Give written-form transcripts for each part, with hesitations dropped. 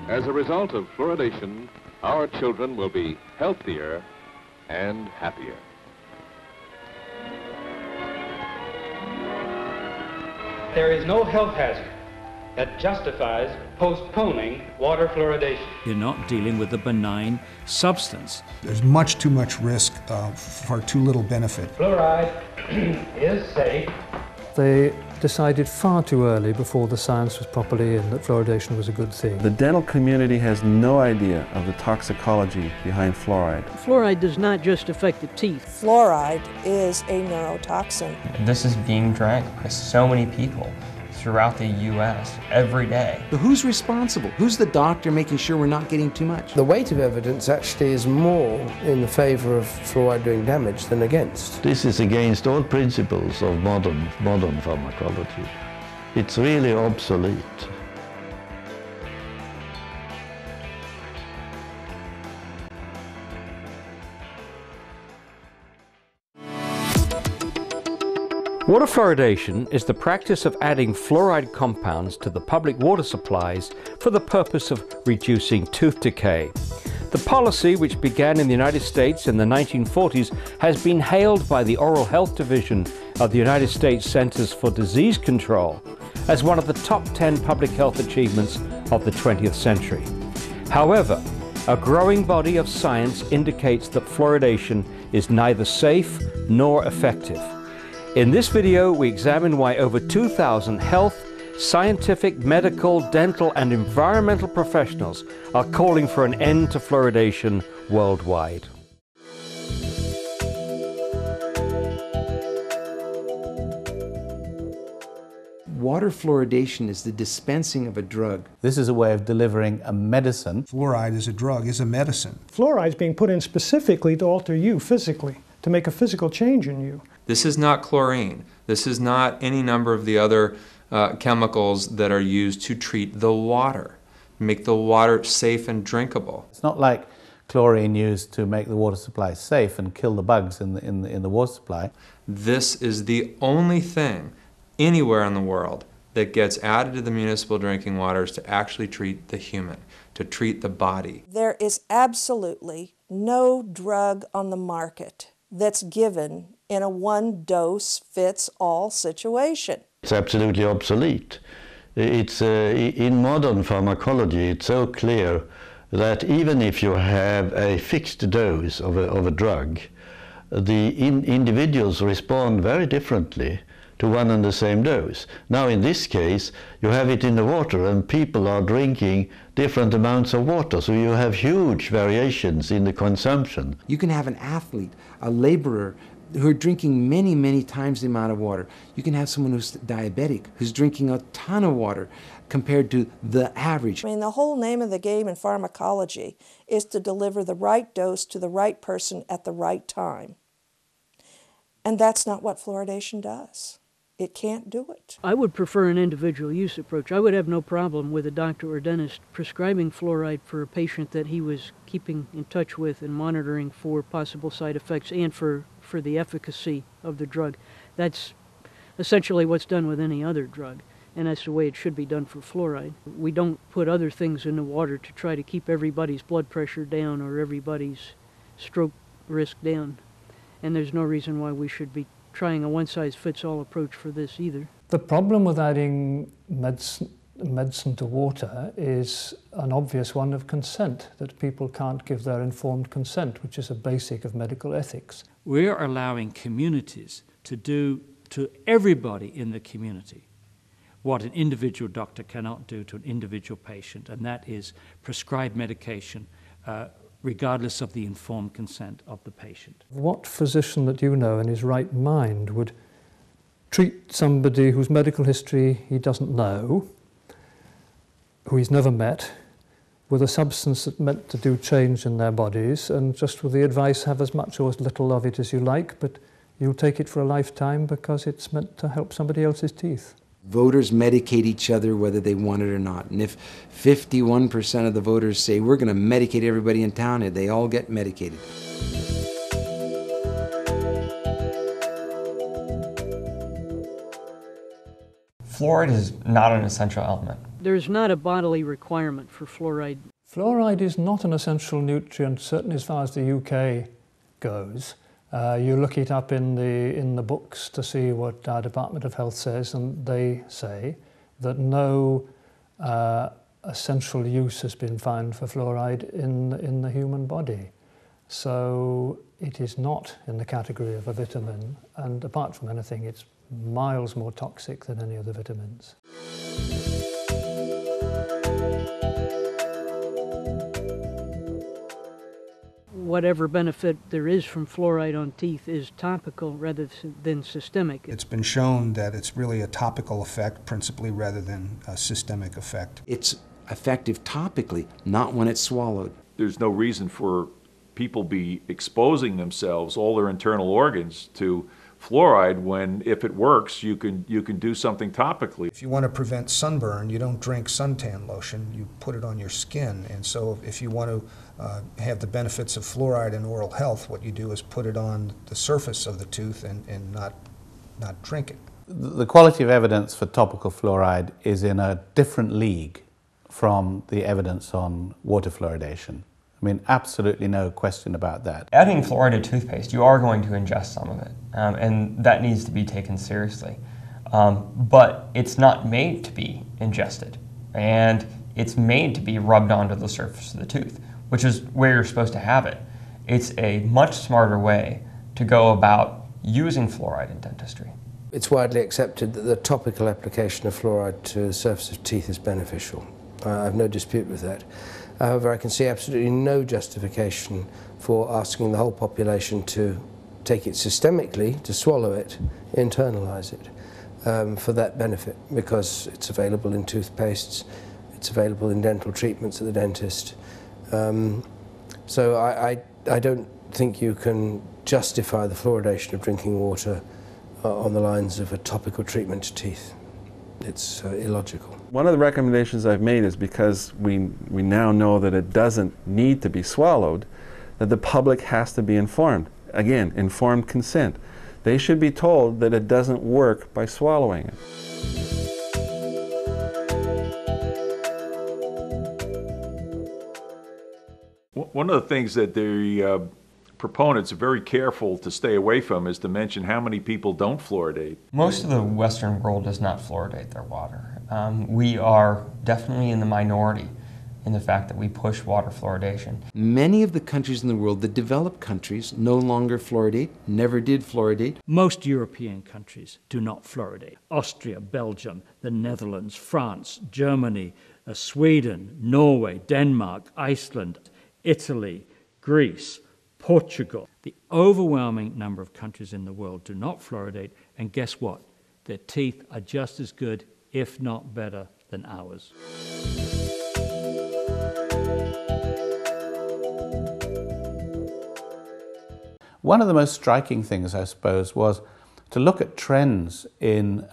As a result of fluoridation, our children will be healthier and happier. There is no health hazard that justifies postponing water fluoridation. You're not dealing with a benign substance. There's much too much risk for too little benefit. Fluoride is safe. They decided far too early, before the science was properly in, that fluoridation was a good thing. The dental community has no idea of the toxicology behind fluoride. Fluoride does not just affect the teeth. Fluoride is a neurotoxin. This is being drank by so many people throughout the U.S. every day. So who's responsible? Who's the doctor making sure we're not getting too much? The weight of evidence actually is more in favor of fluoride doing damage than against. This is against all principles of modern pharmacology. It's really obsolete. Water fluoridation is the practice of adding fluoride compounds to the public water supplies for the purpose of reducing tooth decay. The policy, which began in the United States in the 1940s, has been hailed by the Oral Health Division of the United States Centers for Disease Control as one of the top 10 public health achievements of the 20th century. However, a growing body of science indicates that fluoridation is neither safe nor effective. In this video, we examine why over 2,000 health, scientific, medical, dental, and environmental professionals are calling for an end to fluoridation worldwide. Water fluoridation is the dispensing of a drug. This is a way of delivering a medicine. Fluoride is a drug, is a medicine. Fluoride is being put in specifically to alter you physically, to make a physical change in you. This is not chlorine. This is not any number of the other chemicals that are used to treat the water, make the water safe and drinkable. It's not like chlorine used to make the water supply safe and kill the bugs in the water supply. This is the only thing anywhere in the world that gets added to the municipal drinking waters to actually treat the human, to treat the body. There is absolutely no drug on the market that's given in a one-dose-fits-all situation. It's absolutely obsolete. It's in modern pharmacology, it's so clear that even if you have a fixed dose of a drug, the individuals respond very differently to one and the same dose. Now in this case, you have it in the water and people are drinking different amounts of water, so you have huge variations in the consumption. You can have an athlete, a laborer, who are drinking many, many times the amount of water. You can have someone who's diabetic, who's drinking a ton of water compared to the average. I mean, the whole name of the game in pharmacology is to deliver the right dose to the right person at the right time. And that's not what fluoridation does. It can't do it. I would prefer an individual use approach. I would have no problem with a doctor or dentist prescribing fluoride for a patient that he was keeping in touch with and monitoring for possible side effects and for the efficacy of the drug. That's essentially what's done with any other drug, and that's the way it should be done for fluoride. We don't put other things in the water to try to keep everybody's blood pressure down or everybody's stroke risk down, and there's no reason why we should be trying a one-size-fits-all approach for this either. The problem with adding medicine to water is an obvious one of consent, that people can't give their informed consent, which is a basic of medical ethics. We're allowing communities to do to everybody in the community what an individual doctor cannot do to an individual patient, and that is prescribe medication regardless of the informed consent of the patient. What physician that you know in his right mind would treat somebody whose medical history he doesn't know, who he's never met, with a substance that's meant to do change in their bodies, and just with the advice, have as much or as little of it as you like, but you'll take it for a lifetime because it's meant to help somebody else's teeth? Voters medicate each other whether they want it or not. And if 51% of the voters say, we're going to medicate everybody in town, they all get medicated. Fluoride is not an essential element. There's not a bodily requirement for fluoride. Fluoride is not an essential nutrient, certainly as far as the UK goes. You look it up in the books to see what our Department of Health says, and they say that no essential use has been found for fluoride in the human body. So it is not in the category of a vitamin, and apart from anything, it's miles more toxic than any other vitamins. Whatever benefit there is from fluoride on teeth is topical rather than systemic. It's been shown that it's really a topical effect principally rather than a systemic effect. It's effective topically, not when it's swallowed. There's no reason for people be exposing themselves, all their internal organs, to fluoride when, if it works, you can do something topically. If you want to prevent sunburn, you don't drink suntan lotion, you put it on your skin. And so if you want to have the benefits of fluoride in oral health, what you do is put it on the surface of the tooth and not drink it. The quality of evidence for topical fluoride is in a different league from the evidence on water fluoridation. I mean, absolutely no question about that. Adding fluoride to toothpaste, you are going to ingest some of it, and that needs to be taken seriously. But it's not made to be ingested, and it's made to be rubbed onto the surface of the tooth, which is where you're supposed to have it. It's a much smarter way to go about using fluoride in dentistry. It's widely accepted that the topical application of fluoride to the surface of teeth is beneficial. I have no dispute with that. However, I can see absolutely no justification for asking the whole population to take it systemically, to swallow it, internalize it for that benefit, because it's available in toothpastes, it's available in dental treatments at the dentist. So I don't think you can justify the fluoridation of drinking water on the lines of a topical treatment to teeth. It's illogical. One of the recommendations I've made is, because we now know that it doesn't need to be swallowed, that the public has to be informed. Again, informed consent. They should be told that it doesn't work by swallowing it. One of the things that the proponents are very careful to stay away from is to mention how many people don't fluoridate. Most of the Western world does not fluoridate their water. We are definitely in the minority in the fact that we push water fluoridation. Many of the countries in the world, the developed countries, no longer fluoridate, never did fluoridate. Most European countries do not fluoridate. Austria, Belgium, the Netherlands, France, Germany, Sweden, Norway, Denmark, Iceland, Italy, Greece, Portugal. The overwhelming number of countries in the world do not fluoridate, and guess what? Their teeth are just as good, if not better, than ours. One of the most striking things, I suppose, was to look at trends in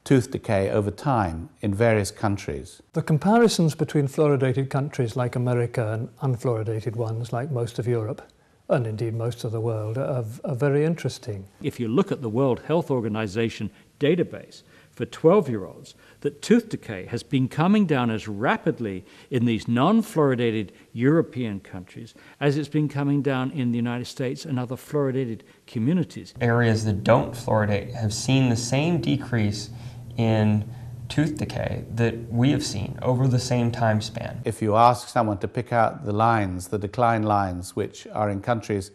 tooth decay over time in various countries. The comparisons between fluoridated countries like America and unfluoridated ones like most of Europe, and indeed most of the world, are very interesting. If you look at the World Health Organization database for 12-year-olds, that tooth decay has been coming down as rapidly in these non-fluoridated European countries as it's been coming down in the United States and other fluoridated communities. Areas that don't fluoridate have seen the same decrease in tooth decay that we have seen over the same time span. If you ask someone to pick out the lines, the decline lines, which are in countries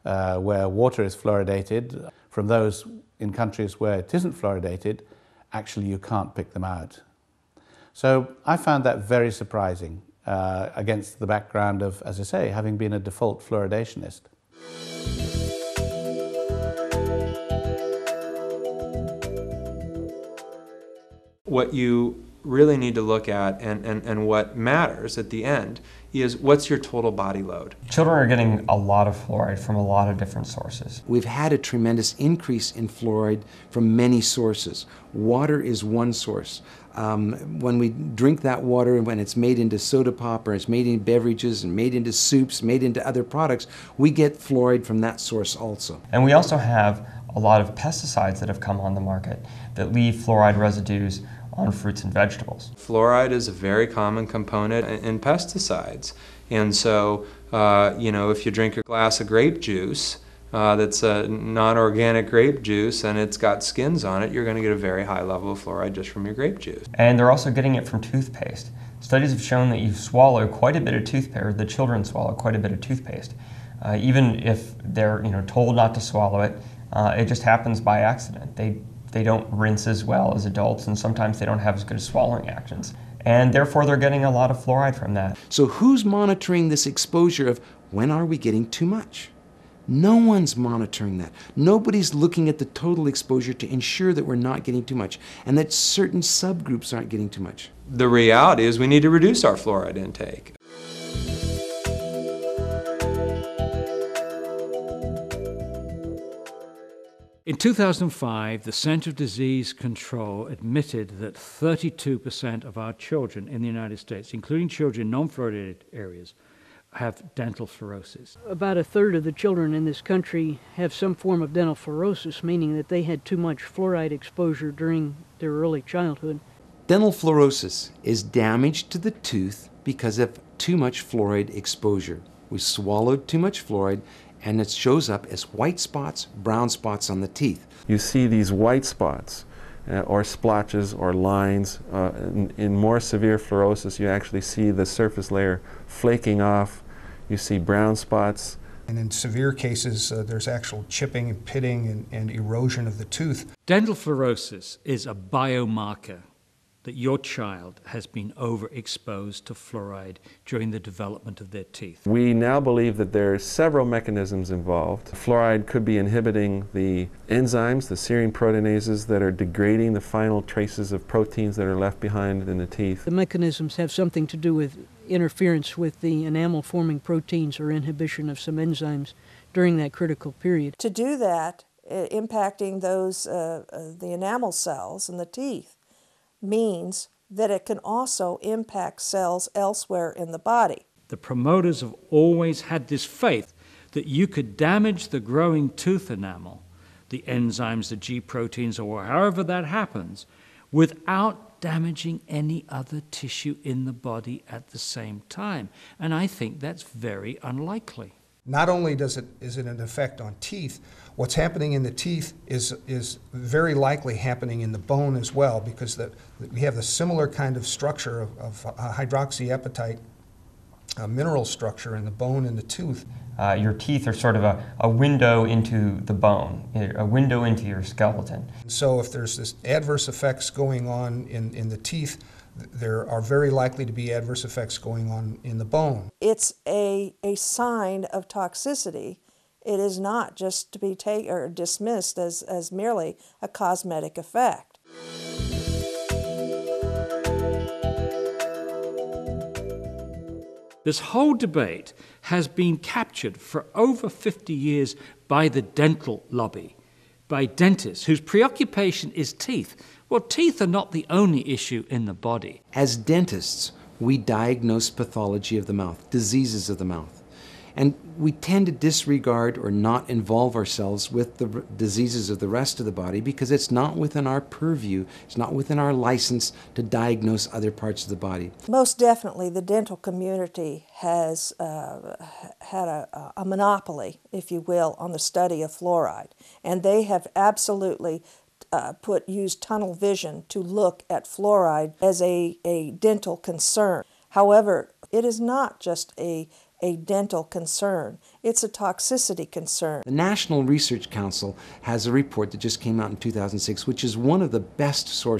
where water is fluoridated, from those in countries where it isn't fluoridated, actually you can't pick them out. So I found that very surprising against the background of, as I say, having been a default fluoridationist. What you really need to look at and what matters at the end is what's your total body load. Children are getting a lot of fluoride from a lot of different sources. We've had a tremendous increase in fluoride from many sources. Water is one source. When we drink that water and when it's made into soda pop or it's made in beverages and made into soups, made into other products, we get fluoride from that source also. And we also have a lot of pesticides that have come on the market that leave fluoride residues on fruits and vegetables. Fluoride is a very common component in pesticides. And so, if you drink a glass of grape juice, that's a non-organic grape juice and it's got skins on it, you're going to get a very high level of fluoride just from your grape juice. And they're also getting it from toothpaste. Studies have shown that you swallow quite a bit of toothpaste, or the children swallow quite a bit of toothpaste. Even if they're told not to swallow it, it just happens by accident. They don't rinse as well as adults, and sometimes they don't have as good swallowing actions. And therefore they're getting a lot of fluoride from that. So who's monitoring this exposure of when are we getting too much? No one's monitoring that. Nobody's looking at the total exposure to ensure that we're not getting too much and that certain subgroups aren't getting too much. The reality is we need to reduce our fluoride intake. In 2005, the Center for Disease Control admitted that 32% of our children in the United States, including children in non-fluoridated areas, have dental fluorosis. About a third of the children in this country have some form of dental fluorosis, meaning that they had too much fluoride exposure during their early childhood. Dental fluorosis is damage to the tooth because of too much fluoride exposure. We swallowed too much fluoride and it shows up as white spots, brown spots on the teeth. You see these white spots or splotches or lines. In more severe fluorosis, you actually see the surface layer flaking off. You see brown spots. And in severe cases, there's actual chipping and pitting and erosion of the tooth. Dental fluorosis is a biomarker that your child has been overexposed to fluoride during the development of their teeth. We now believe that there are several mechanisms involved. Fluoride could be inhibiting the enzymes, the serine proteinases that are degrading the final traces of proteins that are left behind in the teeth. The mechanisms have something to do with interference with the enamel-forming proteins or inhibition of some enzymes during that critical period. To do that, impacting those the enamel cells in the teeth, means that it can also impact cells elsewhere in the body. The promoters have always had this faith that you could damage the growing tooth enamel, the enzymes, the G proteins, or however that happens, without damaging any other tissue in the body at the same time. And I think that's very unlikely. Not only is it an effect on teeth, what's happening in the teeth is very likely happening in the bone as well, because we have the similar kind of structure of hydroxyapatite mineral structure in the bone and the tooth. Your teeth are sort of a window into the bone, a window into your skeleton. So if there's this adverse effects going on in the teeth, there are very likely to be adverse effects going on in the bone. It's a sign of toxicity. It is not just to be taken or dismissed as merely a cosmetic effect. This whole debate has been captured for over 50 years by the dental lobby, by dentists whose preoccupation is teeth. Well, teeth are not the only issue in the body. As dentists, we diagnose pathology of the mouth, diseases of the mouth. And we tend to disregard or not involve ourselves with the diseases of the rest of the body because it's not within our purview, it's not within our license to diagnose other parts of the body. Most definitely, the dental community has had a monopoly, if you will, on the study of fluoride. And they have absolutely used tunnel vision to look at fluoride as a dental concern. However, it is not just a dental concern. It's a toxicity concern. The National Research Council has a report that just came out in 2006, which is one of the best sources